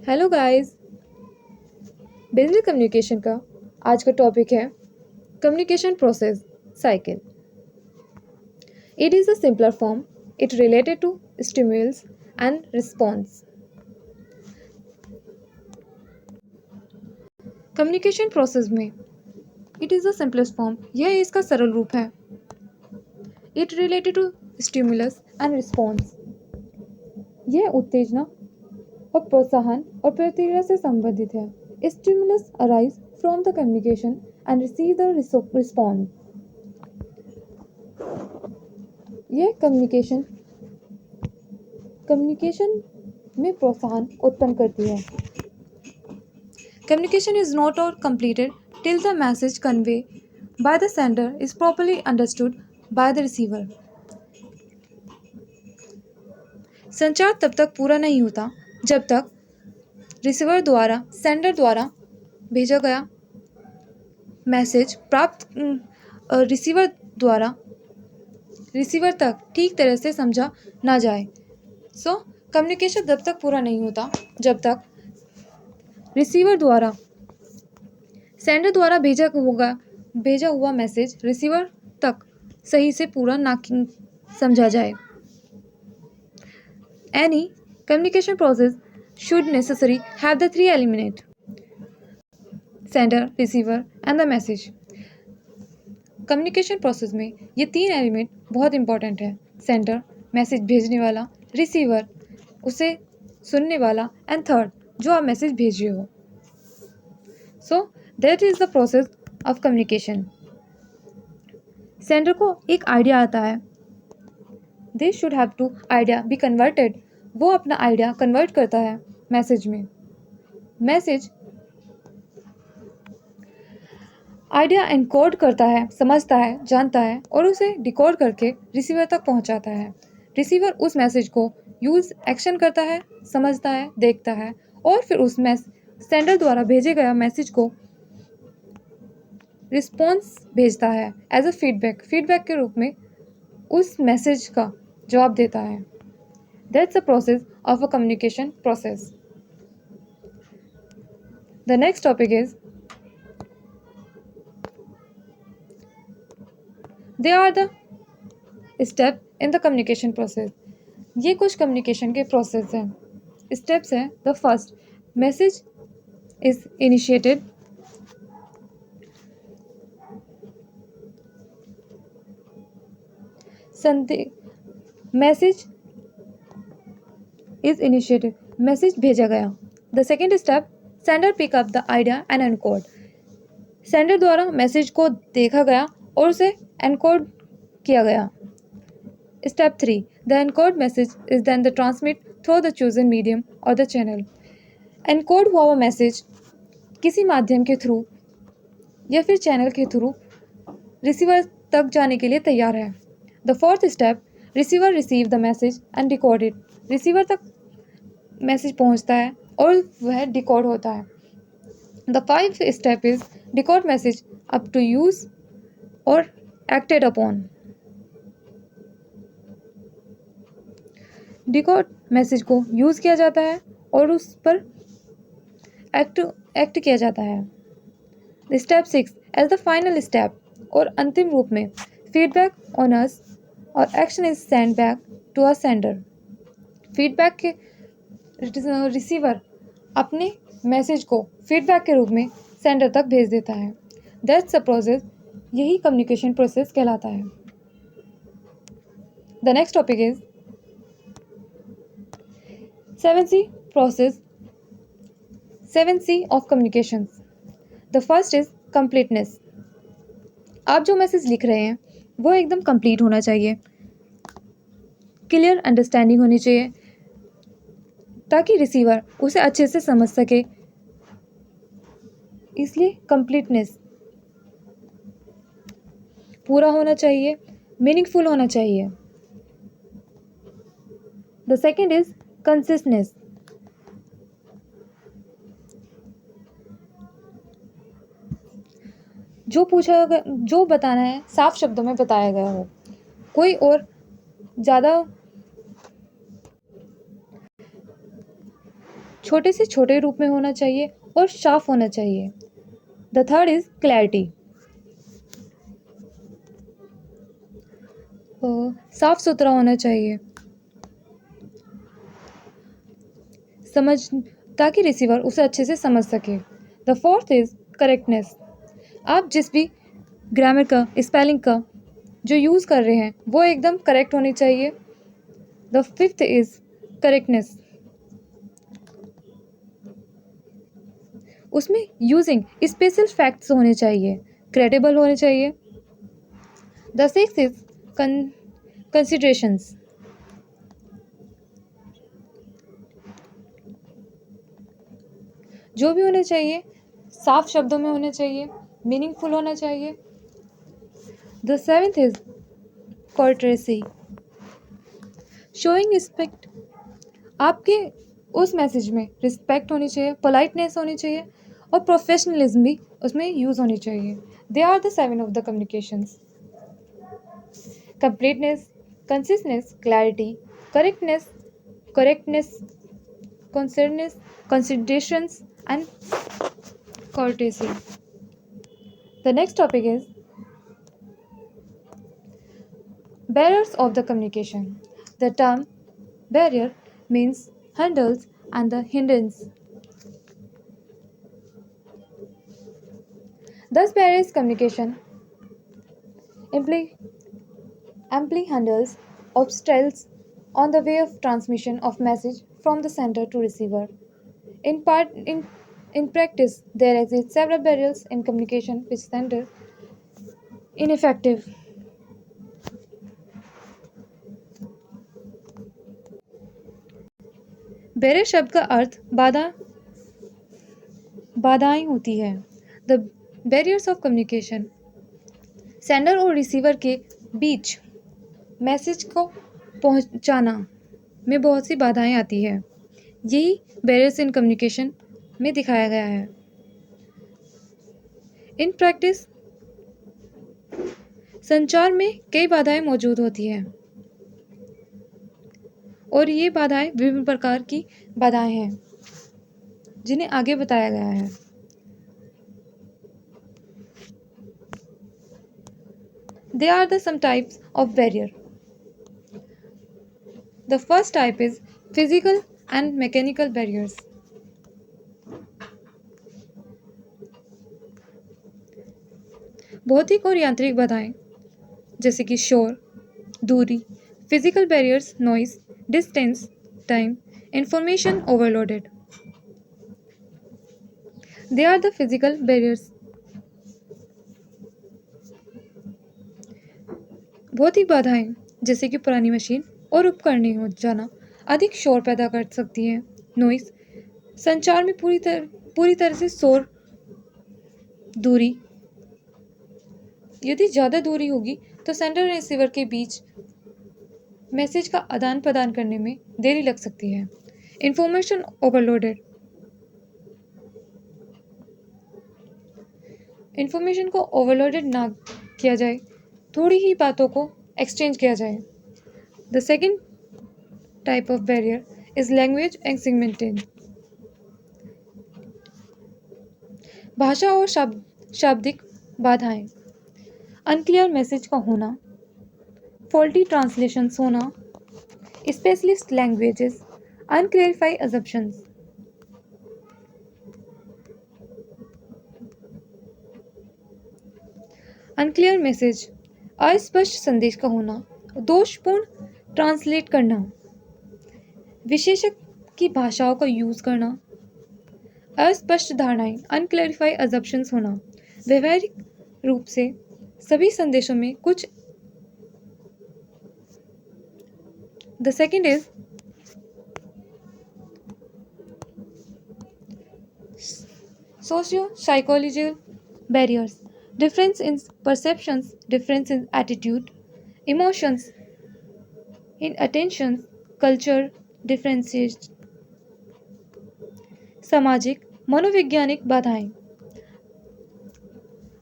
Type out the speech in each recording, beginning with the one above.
Hello guys. Business communication का आज का टॉपिक है communication process cycle. It is a simpler form. It related to stimulus and response. Communication process में it is the simplest form, यह इसका सरल रूप है। It related to stimulus and response, यह उत्तेजना और प्रोत्साहन और प्रतिक्रिया से संबंधित है। Stimulus arise from the communication and receive the response. यह कम्युनिकेशन में प्रोत्साहन उत्पन्न करती है। Communication is not or completed till the message conveyed by the sender is properly understood by the receiver. संचार तब तक पूरा नहीं होता जब तक रिसीवर द्वारा सेंडर द्वारा भेजा गया मैसेज रिसीवर तक ठीक तरह से समझा ना जाए। कम्युनिकेशन तब तक पूरा नहीं होता जब तक रिसीवर द्वारा सेंडर द्वारा भेजा हुआ मैसेज रिसीवर तक सही से पूरा ना समझा जाए। Any communication process should necessarily have the three elements: sender, receiver and the message. Communication process में ये तीन एलिमेंट बहुत इंपॉर्टेंट है। सेंडर, मैसेज भेजने वाला, रिसीवर, उसे सुनने वाला, एंड थर्ड, जो आप मैसेज भेज रहे हो। So that is the process of communication. Sender को एक आइडिया आता है, they should have to idea be converted. वो अपना आइडिया कन्वर्ट करता है मैसेज में। मैसेज आइडिया एनकोड करता है, समझता है, जानता है और उसे डिकोड करके रिसीवर तक पहुंचाता है। रिसीवर उस मैसेज को यूज एक्शन करता है, समझता है, देखता है और फिर उस सेंडर द्वारा भेजे गया मैसेज को रिस्पॉन्स भेजता है एज अ फीडबैक के रूप में उस मैसेज का जवाब देता है। That's the process of a communication process. The next topic is they are the step in the communication process. ये कुछ कम्युनिकेशन के प्रोसेस हैं, स्टेप्स हैं। The first, message is initiated. Message is initiated, message भेजा गया। The second step, sender pick up the idea and encode. Sender द्वारा message को देखा गया और उसे एनकोड किया गया। Step 3, the encode message is then the transmit through the chosen medium और द चैनल। एनकोड हुआ हुआ मैसेज किसी माध्यम के थ्रू या फिर चैनल के थ्रू रिसीवर तक जाने के लिए तैयार है। The fourth step, receiver receive the message and decode it. Receiver तक मैसेज पहुंचता है और वह डिकोड होता है। The five step is decode message up to use और एक्टेड अपॉन। डिकोड मैसेज को यूज किया जाता है और उस पर एक्ट किया जाता है। Step 6, as the final step और अंतिम रूप में, फीडबैक ऑन अस और action is send back to a sender. Feedback के रिसीवर अपने मैसेज को फीडबैक के रूप में सेंडर तक भेज देता है। दैट्स अ प्रोसेस, यही कम्युनिकेशन प्रोसेस कहलाता है। The next topic is 7C process, 7C of communications. The first is completeness. आप जो मैसेज लिख रहे हैं वो एकदम कंप्लीट होना चाहिए, क्लियर अंडरस्टैंडिंग होनी चाहिए ताकि रिसीवर उसे अच्छे से समझ सके। इसलिए कंप्लीटनेस, पूरा होना चाहिए, मीनिंगफुल होना चाहिए। The second is consistence. जो बताना है साफ शब्दों में बताया गया हो, कोई और ज़्यादा छोटे से छोटे रूप में होना चाहिए और साफ होना चाहिए। The third is clarity. साफ सुथरा होना चाहिए, समझ, ताकि रिसीवर उसे अच्छे से समझ सके। The fourth is correctness. आप जिस भी ग्रामर का, स्पेलिंग का जो यूज़ कर रहे हैं वो एकदम करेक्ट होनी चाहिए। The fifth is correctness. उसमें यूजिंग स्पेशल फैक्ट्स होने चाहिए, क्रेडिबल होने चाहिए। The six is considerations. जो भी होने चाहिए साफ शब्दों में होने चाहिए, मीनिंगफुल होना चाहिए। The seventh is courtesy, showing respect. आपके उस मैसेज में रिस्पेक्ट होनी चाहिए, पोलाइटनेस होनी चाहिए और प्रोफेशनलिज्म भी उसमें यूज़ होनी चाहिए। They are the seven of the communications: completeness, conciseness, clarity, correctness, concerness, considerations, and courtesy. The next topic is barriers of the communication. The term barrier means hurdles and the hindrance. Thus, barriers communication amply handles obstacles on the way of transmission of message from the sender to receiver. In practice, there exist several barriers in communication which render ineffective. Barrier शब्द का अर्थ बाधाएं होती है। The barriers of communication, sender और receiver के बीच message को पहुंचाना में बहुत सी बाधाएं आती है। यही बैरियर्स इन कम्युनिकेशन में दिखाया गया है। इन प्रैक्टिस संचार में कई बाधाएं मौजूद होती हैं और ये बाधाएं विभिन्न प्रकार की बाधाएं हैं जिन्हें आगे बताया गया है। They are the some types of barrier. The first type is physical and mechanical barriers. भौतिक और यांत्रिक बाधाएं जैसे कि शोर, दूरी, physical barriers, noise, distance, time, information overloaded. They are the physical barriers. भौतिक बाधाएं जैसे कि पुरानी मशीन और उपकरण हो जाना अधिक शोर पैदा कर सकती हैं। नॉइस, संचार में पूरी तरह से शोर। दूरी, यदि ज़्यादा दूरी होगी तो सेंडर और रिसीवर के बीच मैसेज का आदान प्रदान करने में देरी लग सकती है। इंफॉर्मेशन ओवरलोडेड, इंफॉर्मेशन को ओवरलोडेड ना किया जाए, थोड़ी ही बातों को एक्सचेंज किया जाए। The second type of barrier is language एग्जीगमेंटेड, भाषा और शाब्दिक बाधाएं, अनक्लियर मैसेज का होना, फॉल्टी ट्रांसलेशंस होना, specialist languages, unclarified assumptions. Unclear message, अस्पष्ट संदेश का होना, दोषपूर्ण ट्रांसलेट करना, विशेषक की भाषाओं का यूज़ करना, अस्पष्ट धारणाएं, अनक्लैरिफाइड अजम्पशंस होना, व्यवहारिक रूप से सभी संदेशों में कुछ। The second is socio psychological barriers, difference in perceptions, difference in attitude, emotions, in attention, culture differences. सामाजिक मनोवैज्ञानिक बाधाएं,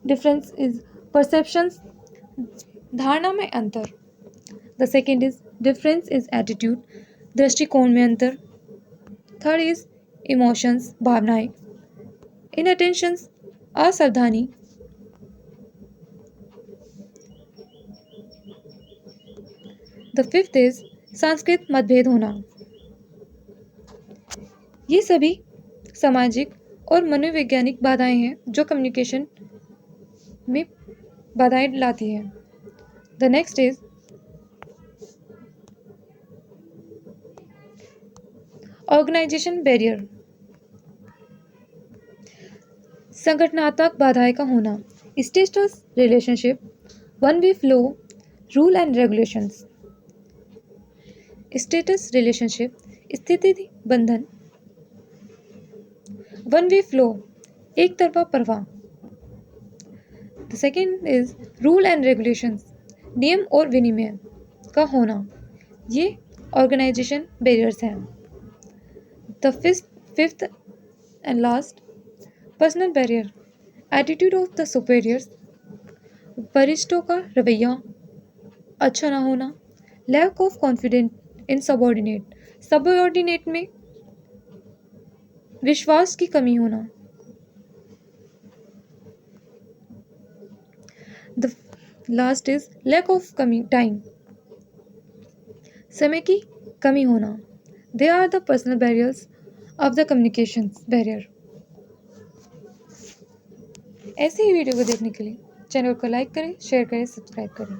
difference is perceptions, धारणा में अंतर। The second is difference is attitude, दृष्टिकोण में अंतर। Third is इमोशंस भावनाएं, इनअटेंशंस असावधानी, द फिफ्थ इज सांस्कृतिक मतभेद होना। ये सभी सामाजिक और मनोवैज्ञानिक बाधाएं हैं जो कम्युनिकेशन में बाधाएं लाती है। The next is organization barrier, संगठनात्मक बाधाएं का होना। Status relationship, one way flow, rule and regulations. Status relationship स्थिति बंधन, वन वे फ्लो एक तरफा प्रवाह। The second is rule and regulations, नियम और विनिमय का होना। ये ऑर्गेनाइजेशन बैरियर्स हैं। The fifth and last, personal barrier, attitude of the superiors, वरिष्ठों का रवैया अच्छा ना होना, lack of confidence in subordinate, subordinate में विश्वास की कमी होना। The last is lack of कमी टाइम, समय की कमी होना। They are the personal barriers of the communication barrier. ऐसे ही वीडियो को देखने के लिए चैनल को लाइक करें, शेयर करें, सब्सक्राइब करें।